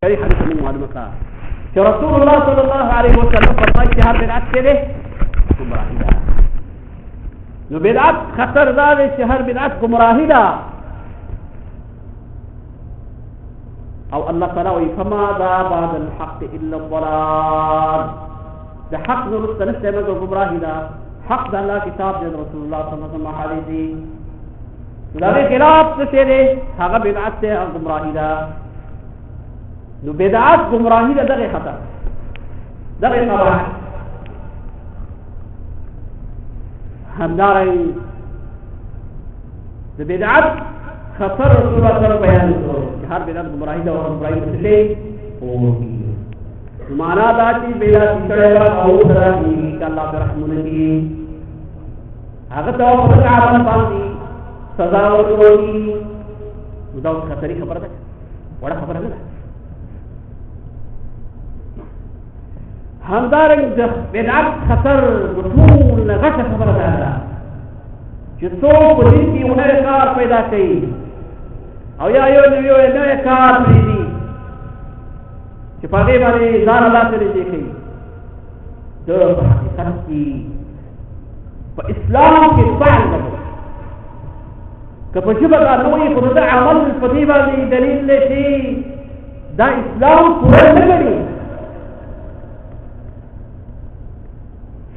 कई हदीस में मालूम का कि रसूलुल्लाह सल्लल्लाहु अलैहि वसल्लम फरमाए कि हर बिदअत के दे गुमराही दा जो बिदअत खतरदार है हर बिदअत गुमराही दा او الله تعالى فما ذا بعد الحق الا الضلال ده حق نرست نستمع گمراهی دا حق ده الله کتاب ده رسول الله صلی الله علیه وسلم حدیث دا خلاف څه دي هغه بدعت ده گمراهی دا نو بدعت گمراهی ده دغه خطر دغه قباح همداري ده بدعت خطر رسول الله صلی الله علیه وسلم بیان کړو हर बिदअत गुमराही दा और गुमराही से होगी माना दाती बेला चढ़ेगा और तरह की अल्लाह के रहमत की अगर तो आवन पानी सजा होगी उदाव खतरी खबर है बड़ा खबर है हमदार बिदअत खतर मसूल नगश खबर है जो तो पुलिस की उन्हें कार पैदा की او یا یو نوې کار دی چې په دې باندې ځان الله تعالی دې کوي د حقیقت کې په اسلام کې فعل کوي کله چې به نوې په دې عمل په دې باندې دلیل لشي دا اسلام پوره نه لري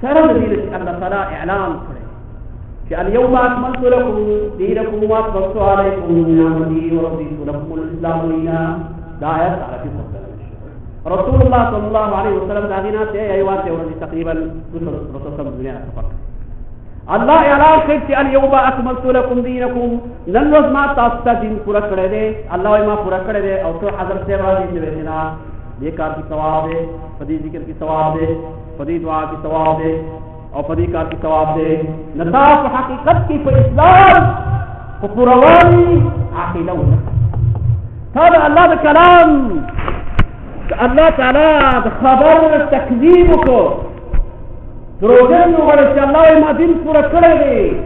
سره دې چې الله تعالی اعلان کړی اليوم أكملت لكم دينكم وأتممت عليكم نعمتي ورضيت لكم الإسلام دينا لا آيات على في رسول الله صلى الله عليه وسلم داغينا تي أيوات ورد تقريبا رسول الله الدنيا سفر الله اعلان کړي اليوم أكملت لكم دينكم نن ما تاسو دین پورا کړی دی الله ما پورا کړی دی او ته حضرت سے راځي چې وینا دې کار کی ثواب دی پدې ذکر کی ثواب دی پدې دعا کی ثواب دی اور پدی کار کی ثواب دے نصاف حقیقت کی پر اسلام کو پروانی عقیدہ هذا الله بكلام الله تعالى خبر تکذیب کو دروغن وګړي چې الله ما دین پورا کړی دی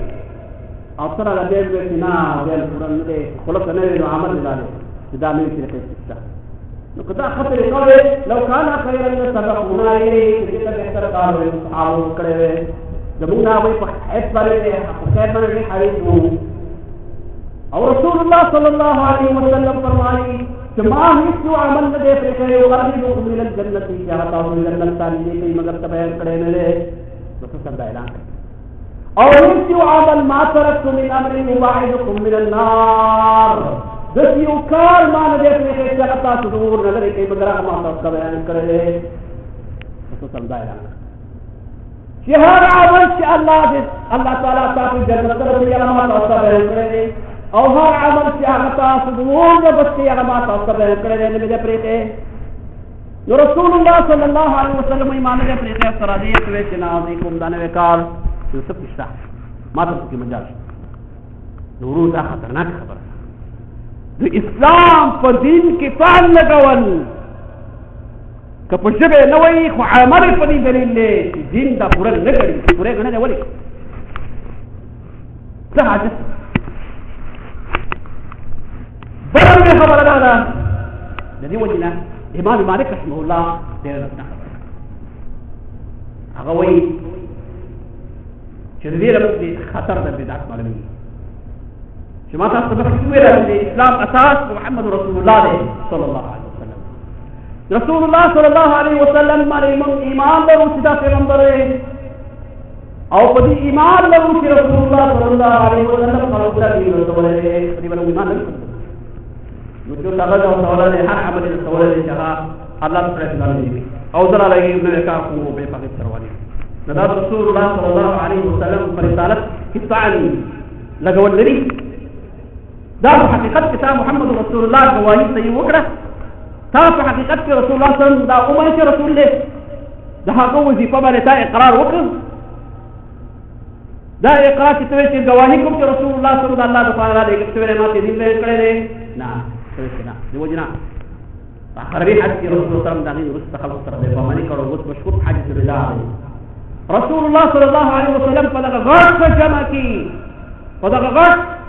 او سره له دې وینا ول پورا نه دی خلق نه دی عمل نه دی دا مې چې څه نو کدا خطر کوي لو کان خیر ان سبقنا الیه دې ته بهتر کار وي او کړه زموږه وي په هیڅ باندې په خیر باندې حدیث وو او رسول الله صلی الله علیه وسلم فرمایي چې ما هیڅ عمل نه دې پرې کړو ورته من الجنت جاءت او من الجنت دې کوي مگر ته بیان کړي نه دې رسول الله اعلان او هیڅ عمل ما ترکت من امر واحدكم من النار دس یو کار مان دې په کې چې تاسو دور نه لري کې مگر ما تاسو بیان کړل تاسو سمجھای نه چې هر عمل چې الله تعالی تاسو جنت ته ورته ما تاسو بیان کړل او هر عمل چې هغه تاسو دور نه بس کې هغه ما تاسو بیان کړل نه دې پرې کې نو رسول الله صلی الله علیه وسلم ایمان دې پرې کې سره دې چې نازي کوم دانه وکال څه پښتا ما تاسو کې مجال نورو دا خطرناک خبره د اسلام په دین کې فعل لګول که په ژبه نه وایي خو عمل په دې دلیل دی چې دین دا پوره نه کړي پوره ګڼه دی ولې څه حاجت بله خبره دا ده د دې وجې نه امام مالک رحمه الله ډېره رسنه خبره هغه وایي چې د دې لپاره خطر د بدعت معلومي ما تاسو به ویل چې اسلام اساس محمد رسول الله صلی الله علیه وسلم رسول الله صلی الله علیه وسلم باندې ایمان له چې دا پیغمبر او په دې ایمان له چې رسول الله صلی الله علیه وسلم خلق دې ورته دې باندې ایمان له نو چې هغه دا ولله هر عمل له ولله چې الله تعالی دې او در علیه ابن کار کو به پاک سروانی دا رسول الله صلی الله علیه وسلم پر رسالت کې تعالی لګول لري دا حقیقت کې محمد رسول الله گواہی صحیح وکړه تا په حقیقت کې رسول الله صلی الله علیه وسلم دا امر چې رسول له دا هغه وظیفه باندې تا اقرار وکړ دا اقرار چې ته گواہی کوم چې رسول الله صلی الله علیه وسلم دا کې څه ما ته دین له کړی نه څه نه دی وجنا اخري حج رسول الله صلی الله علیه وسلم دا غي رسول خلق سره په باندې کړو اوس مشهور حج الوداع رسول الله صلی الله علیه وسلم په دغه غږ جمع کی په دغه غږ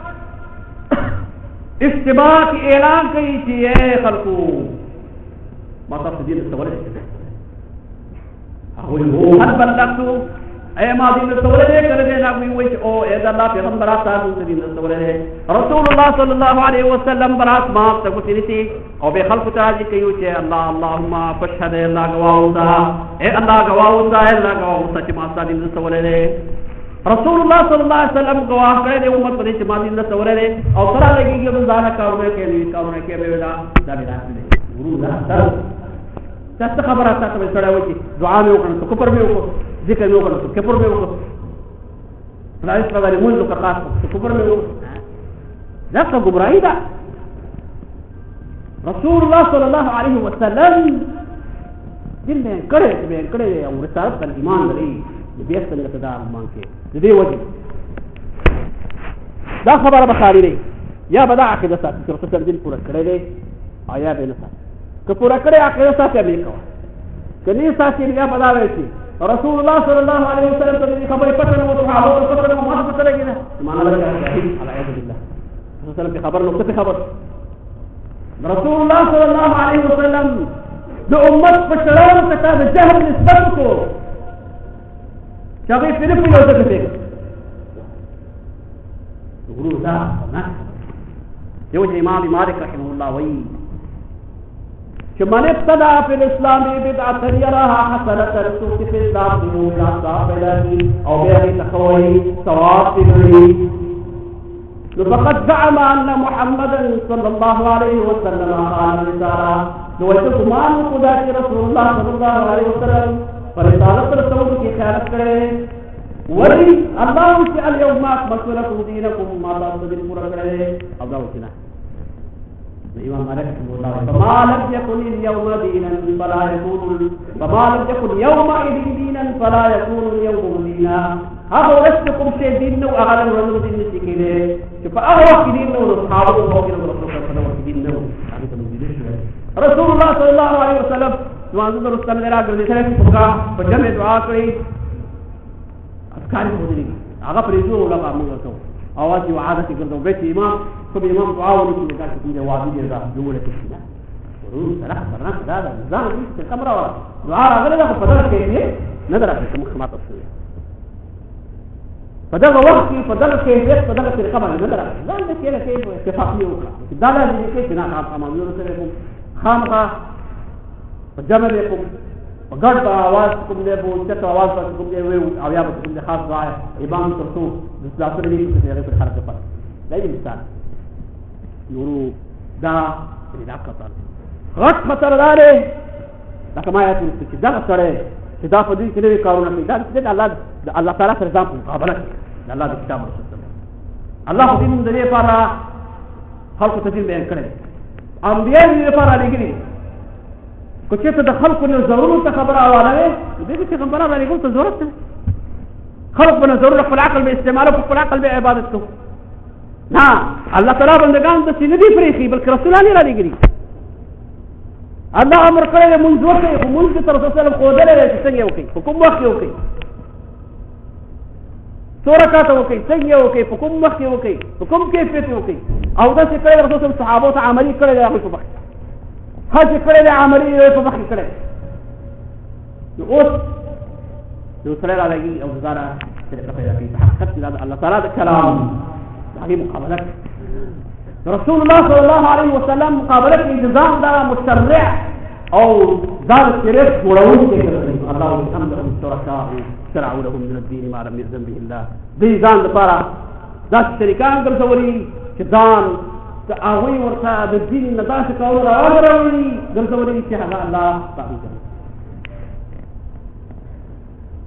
استباق اعلان کوي چې اے خلقو ما تاسو دې څولې هغه هو هل بلغتو اے ما دین څولې کړه دې نو وی چې او اے الله پیغمبر تاسو دې څولې رسول الله صلی الله علیه وسلم برات ما تاسو تیریتی او به خلق تعالی کوي چې الله اللهم فشهد الله گواودا اے الله گواودا اے الله گواودا چې ما تاسو دې څولې رسول الله صلی الله علیه وسلم گواه کړی دی امت پرې چې ما دې څولې او سره لګيږي ځان کارونه کوي کارونه کوي ویلا دا به راځي ورو دا تاسو خبره تاسو به سره وکی دعا مې وکړه څه کوپر مې وکړه ذکر مې وکړه څه کوپر مې وکړه راځي په باندې مونږ کا خاص څه کوپر مې وکړه دا څه ګمراهی ده رسول الله صلی الله علیه وسلم دین به کړه او رسالت پر ایمان لري بیا څنګه تدا مان کې دې وجه دا خبره بخاری دی یا بدا عقیده ساتي چې رسول دین پورا کړی دی آیا به نه ساتي که پورا کړی عقیده ساتي به کوي کني ساتي بیا بدا وایي رسول الله صلی الله علیه وسلم ته دې خبره پټه نو صحابه او پټه نو ما څه لګی نه معنا لګی علیه بالله رسول الله خبر نو څه خبر رسول الله صلی الله علیه وسلم د امت په شرام کتاب جهل نسبت کو چاغي فلپ یو څه کوي ورو دا نه یو امام مالک رحمه الله وایي چې من ابتدع في الاسلام بدعه يراها حسنه تسوق في الاسلام لا صابله او به تقوي ثواب لي فقد زعم ان محمدا صلى الله عليه وسلم قال رساله ويتمان خدا رسول الله صلى الله عليه وسلم فرسالت رسول کی خیانت کرے ولی اللہ کی اليوم اکملت لكم دینکم ما تاسدین پورا کرے اب وچنا امام مالک رحمه الله فما لم يكن اليوم دينا فلا يكون فما لم يكن يومئذ دينا فلا يكون اليوم دينا هذا ورثكم شيء دين او اغلب رمضان دين سکیلے کہ فاهو دین او اصحاب او رسول الله صلی الله علیه وسلم رسول الله صلی الله علیه وسلم واځو رسول الله راغلی سره څنګه په جمع دعا کړی اسکار کوي هغه پریزو لغه موږ ته اواز یو عادت ګرځو به چې امام خو امام دعا ونکړي دا چې واجب دی دا جوړه کړي ورو سره سره دا ځان دې کمره وره دعا راغله دا په دغه کې نه درته کوم خدمت وسوي په دغه وخت کې په دغه کې په دغه طریقه باندې نه درته ځان دې کې اتفاقی وکړه دا لازم دي چې نه عامو سره خامخا جمع لیکم ګډ आवाज کوم دی بو چته आवाज کوم دی وی او یا کوم دی خاص ځای امام ترڅو د ځاتره دی چې هغه پر حرکت پر دای مثال نورو دا خطر غټ خطر داره دا کما یا چې دا سره چې دا په دې کې لري کارونه کوي دا چې الله تعالی سره ځان مقابله کوي الله د کتاب سره الله دې موږ دې لپاره خلق ته دین بیان کړي انبیاء دې لپاره لګري کو چې ته د خلقو نه ضرورت خبره حواله دې چې خبره باندې کوم ته ضرورت ده خلق په ضرورت خپل عقل به استعمال او خپل عقل به عبادت کو نه الله تعالی بندگان ته سینې دی پریخي بلکې رسولان را لګري الله امر کړی مونږ وکړو مونږ ته رسول الله صلی الله علیه وسلم چې څنګه وکړي حکم وخت وکړي سورکات وکړي څنګه وکړي حکم وخت وکړي حکم کیفیت وکړي او دا چې کړی رسول الله صحابه ته عملي کړی هغه په وخت خاص کړی د عملي په وخت کړی اوس نو سره راځي او زارا چې پیدا کوي حقیقت د الله تعالی د کلام هغه مقابله رسول الله صلی الله علیه وسلم مقابله کې نظام دا مشرع او ذات شریف جوړول کې الله الحمد شرکاء شرعوا لهم من الدين ما لم يأذن به الله دې ځان لپاره ذات شریکان ګرځولي چې ځان ته هغه ورته د دین نه داسې کول راوړي ګرځولي چې هغه الله تعالی کوي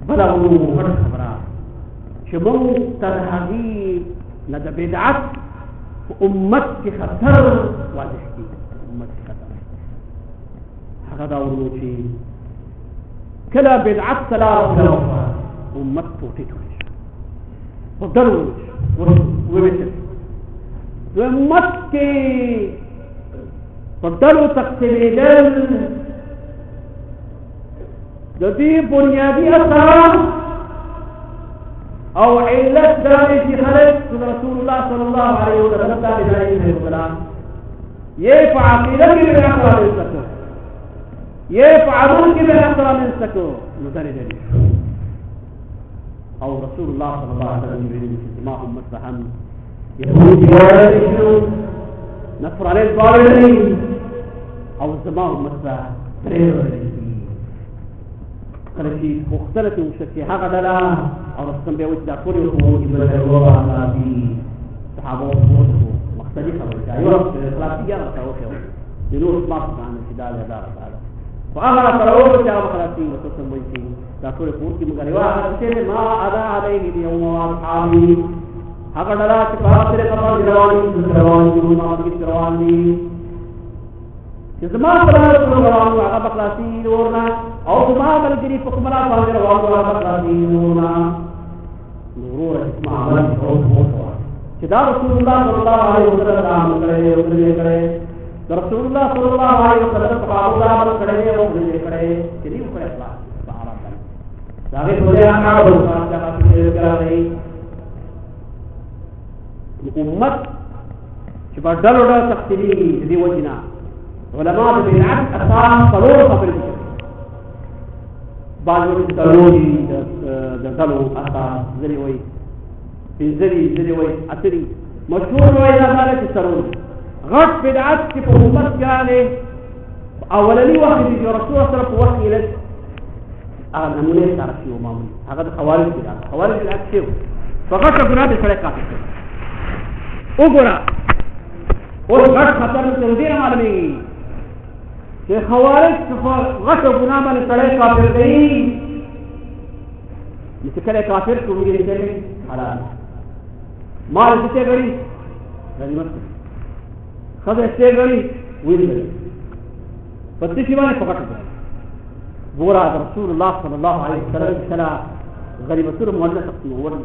بل او خبره چې موږ تر هغه نه د بدعت امت کی خطر واضح کی امت کی خطر هغه دا ورو چې کله بدعت سلا امت ټوټه ټوټه په درو وویل امت کې په درو تقسیمېدل د دې بنیادی اثر او علت داري چې خلق رسول الله صلی الله علیه وسلم ته دایي وکړه یې په عقیده کې راغلی څه يفعلون كذا أكثر من سكو نزل أو رسول الله صلى الله عليه وسلم يقول ما هم مستحم يقول يا نصر عليه الظالمين أو الزمان مستحم کله چې مختلفې وشي هغه ډله او رسول بیا وایي چې دا ټول یو ابن الله دي صحابه وو مختلف خبرې دا یو خلاصي یا راوته د نور ما څنګه چې دا دا تعالی خو هغه تراوه چې هغه خلاصي رسول وایي چې دا ټول پور کې موږ لري چې ما ادا عليه اليوم واصحابي هغه ډله چې په اخر کې رواني چې زما سره روانو هغه بخلاصي ورنا او زما ملګری په کومه باندې روانو هغه بخلاصي ورنا نور اسمع عمل او چې دا رسول الله صلی الله علیه وسلم کړي رسول الله صلی الله علیه وسلم په هغه عمل کړي او کړي چې دی په اخلاص په آرام باندې دا به ټول هغه په ځان کې راغلي امت چې په ډلو ډلو تقسیمي دي وجنا علماء بالعكس أساس ضرورة قبل الشرك بعض الوقت ضروري دخلوا أساس زريوي في زريوي أتري مشهور وإلى ذلك الضروري غش بدعات في أمت يعني أولي وقت في رسول الله صلى الله عليه وسلم وقت إلى نمونه تعرفي ومامي هذا خوارج بدعات خوارج بدعات شيء فغش بدعات الشركات أقرأ وغش خطر تنظير معلومي کہ خوارج غش و گناہ میں کڑے کافر گئی جسے کڑے کافر کو مجھے نکلے حلال مال جتے گئی غنیمت خد استے گئی وہی گئی پتی شیوانے پکڑ گئے بورا رسول اللہ صلی اللہ علیہ وسلم شلا غنیمت المعلنہ تقسیم ہوا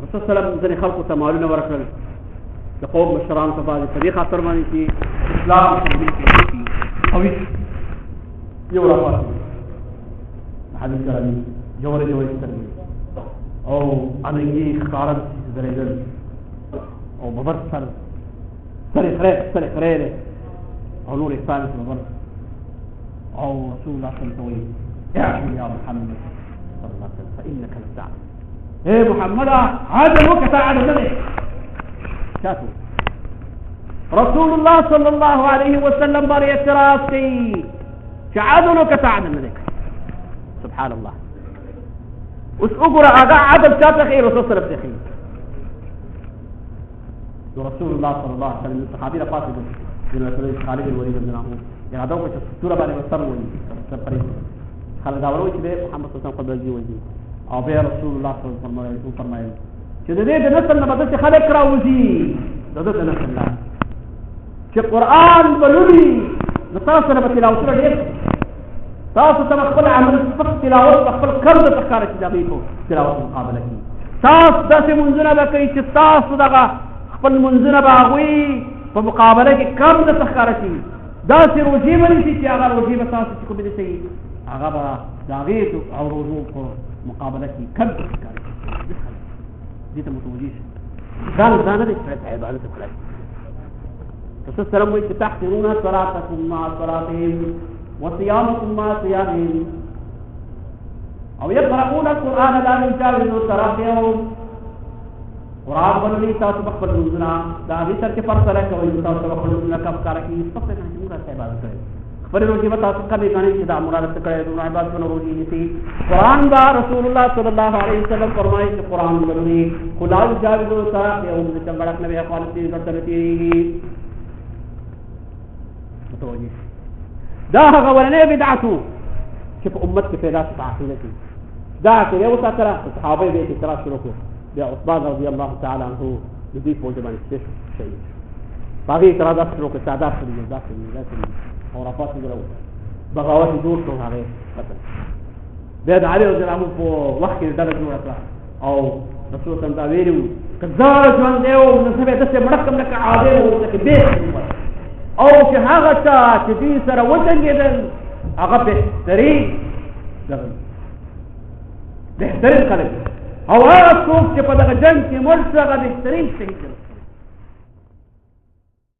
رسول اللہ صلی اللہ علیہ وسلم ذنی خلق تمالون ورکل لقوم مشران تبادي طريقة ترماني في إسلام قوي يورا فاتي حديث كلامي جوري ترمي أو أنا يجي خارج زريدل أو ببر سر خرير أو نور إحسان ببر أو رسول الله صلى الله عليه وسلم اعلم يا محمد صلى الله عليه وسلم فإنك لسعد إيه محمد هذا الوقت على ذلك شاتو رسول الله صلى الله عليه وسلم بار اعتراف کی عدلك تعدل لك سبحان الله اس اقرا اگا عدل چاته خیر رسول صلی الله علیه وسلم رسول الله صلى الله عليه وسلم صحابي رفاته بن خالد الوليد بن عمرو يعني دا وجه سوره باندې وسرمون سفري خالد داورو چې محمد صلی الله علیه وسلم وجه او به رسول الله صلی الله علیه وسلم فرمایي چې د دې د نسل نه بدل خلک راوځي د دې نسل نه چې قران بلوري د تاسو نه تلاوت لري تاسو ته خپل عمل فقط تلاوت خپل کړه د تکاره چې دغه په تلاوت مقابله کوي تاسو داسې منځونه به کوي چې تاسو دغه خپل منځونه به هغوی په مقابله کې کم د تکاره کوي داسې روزي باندې چې هغه روزي به تاسو چې کوم دي سي هغه به دغه او روزو په مقابله کې کم د تکاره کوي دي ته متوجه قال ده نه عبادت خلاص رسول سلام وي تحقرون صلاتكم مع صلاتهم وصيامكم مع صيامهم او يقرؤون القران لا يجاوز تراقيهم قران بلني تاسو خپل منځنا دا دې تر کې فرصله کوي تاسو خپل منځنا کم کار کوي پخته نه موږ عبادت کوي خپل روزي به تاسو کله غاڼې چې دا مراد څه کوي نو عبادت نو روزي نيسي قران دا رسول الله صلی الله علیه وسلم فرمایي چې قران بلني خدا جاوز تراقيهم چې څنګه نبی خالص دې ګټلتي متوجه دا هغه ولنه بدعتو چې په امت کې پیدا شوه عقیده کې دا چې یو سره صحابه به اعتراض شروع کړ بیا عثمان رضی الله تعالی عنہ د دې په ځای باندې شي باقي اعتراضات شروع کړ ساده شي دا او رافات جوړو بغاوت جوړ شو هغه مثلا بیا د علي رضی الله عنه په وخت کې دا جوړ کړ او رسول الله صلی الله علیه وسلم کذا ژوند دیو نو څه به د څه مړکم لکه عادي او څه به او چې هغه چې دې سره وځنګېدل هغه بهترین خلک او هغه څوک چې په دغه جنګ کې مړ شو هغه بهترین شهید